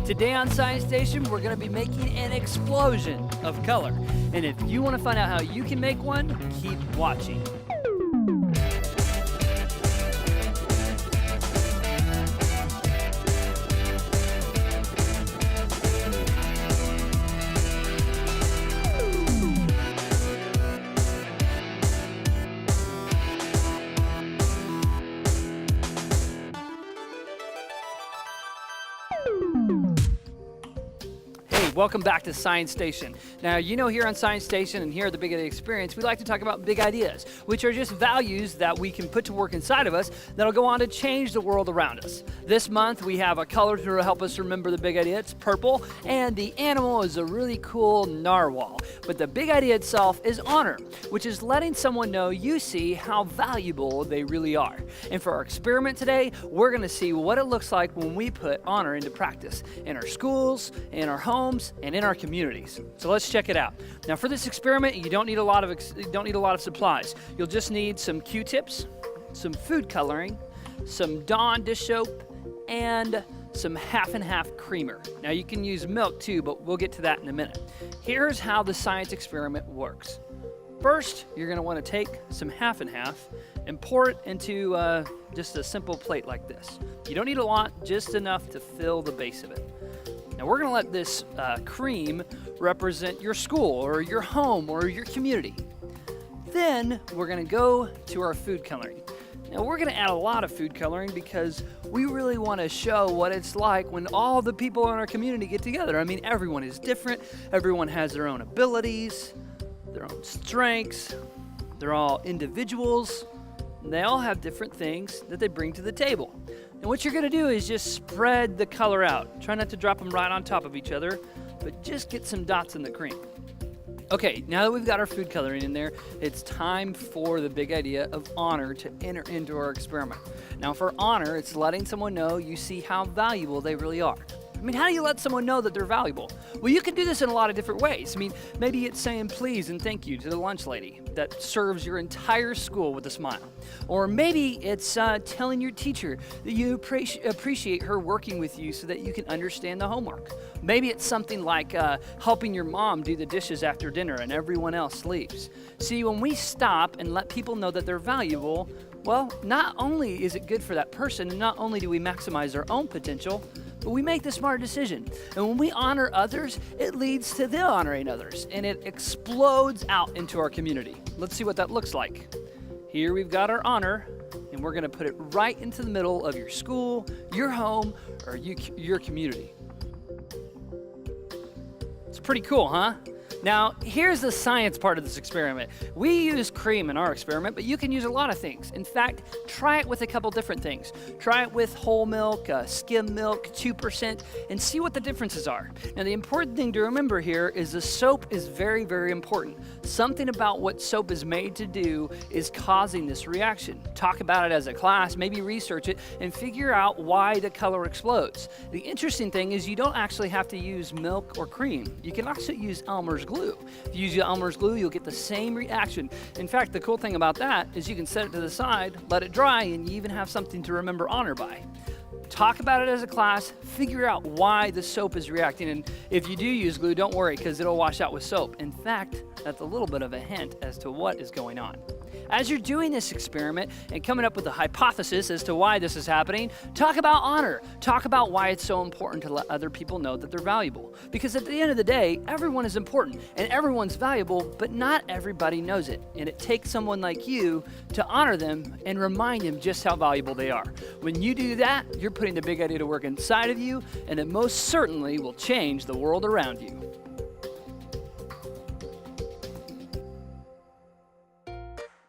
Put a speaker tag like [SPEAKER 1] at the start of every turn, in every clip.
[SPEAKER 1] Today on Science Station, we're going to be making an explosion of color. And if you want to find out how you can make one, keep watching. Welcome back to Science Station. Now, you know, here on Science Station and here at the Big Idea Experience, we like to talk about big ideas, which are just values that we can put to work inside of us that'll go on to change the world around us. This month, we have a color to help us remember the big idea. It's purple, and the animal is a really cool narwhal. But the big idea itself is honor, which is letting someone know you see how valuable they really are. And for our experiment today, we're going to see what it looks like when we put honor into practice in our schools, in our homes, and in our communities. So let's check it out. Now, for this experiment, you don't need a lot of supplies. You'll just need some Q-tips, some food coloring, some Dawn dish soap, and some half and half creamer. Now, you can use milk too, but we'll get to that in a minute. Here's how the science experiment works. First, you're going to want to take some half and half and pour it into just a simple plate like this. You don't need a lot, just enough to fill the base of it. Now, we're going to let this cream represent your school or your home or your community. Then we're going to go to our food coloring. Now, we're going to add a lot of food coloring because we really want to show what it's like when all the people in our community get together. I mean, everyone is different. Everyone has their own abilities, their own strengths. They're all individuals. And they all have different things that they bring to the table. And what you're going to do is just spread the color out. Try not to drop them right on top of each other, but just get some dots in the cream. Okay, now that we've got our food coloring in there, it's time for the big idea of honor to enter into our experiment. Now, for honor, it's letting someone know you see how valuable they really are. I mean, how do you let someone know that they're valuable? Well, you can do this in a lot of different ways. I mean, maybe it's saying please and thank you to the lunch lady that serves your entire school with a smile. Or maybe it's telling your teacher that you appreciate her working with you so that you can understand the homework. Maybe it's something like helping your mom do the dishes after dinner and everyone else leaves. See, when we stop and let people know that they're valuable, well, not only is it good for that person, and not only do we maximize their own potential, but we make the smart decision. And when we honor others, it leads to them honoring others, and it explodes out into our community. Let's see what that looks like. Here we've got our honor, and we're going to put it right into the middle of your school, your home, or your community. It's pretty cool, huh? Now, here's the science part of this experiment. We use cream in our experiment, but you can use a lot of things. In fact, try it with a couple different things. Try it with whole milk, skim milk, 2%, and see what the differences are. Now, the important thing to remember here is the soap is very, very important. Something about what soap is made to do is causing this reaction. Talk about it as a class, maybe research it, and figure out why the color explodes. The interesting thing is you don't actually have to use milk or cream. You can also use Elmer's glue. If you use Elmer's glue, you'll get the same reaction. In fact, the cool thing about that is you can set it to the side, let it dry, and you even have something to remember honor by. Talk about it as a class, figure out why the soap is reacting, and if you do use glue, don't worry, because it'll wash out with soap. In fact, that's a little bit of a hint as to what is going on. As you're doing this experiment and coming up with a hypothesis as to why this is happening, talk about honor. Talk about why it's so important to let other people know that they're valuable. Because at the end of the day, everyone is important and everyone's valuable, but not everybody knows it. And it takes someone like you to honor them and remind them just how valuable they are. When you do that, you're putting the big idea to work inside of you, and it most certainly will change the world around you.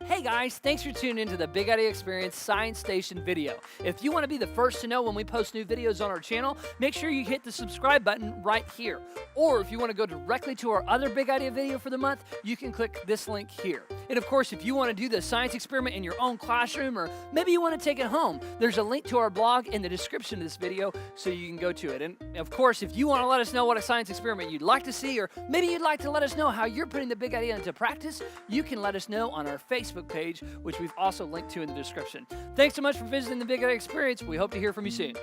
[SPEAKER 1] Hey guys, thanks for tuning into the Big Idea Experience Science Station video. If you want to be the first to know when we post new videos on our channel, make sure you hit the subscribe button right here. Or if you want to go directly to our other Big Idea video for the month, you can click this link here. And of course, if you want to do the science experiment in your own classroom, or maybe you want to take it home, there's a link to our blog in the description of this video so you can go to it. And of course, if you want to let us know what a science experiment you'd like to see, or maybe you'd like to let us know how you're putting the big idea into practice, you can let us know on our Facebook page, which we've also linked to in the description. Thanks so much for visiting the Big Idea Experience. We hope to hear from you soon.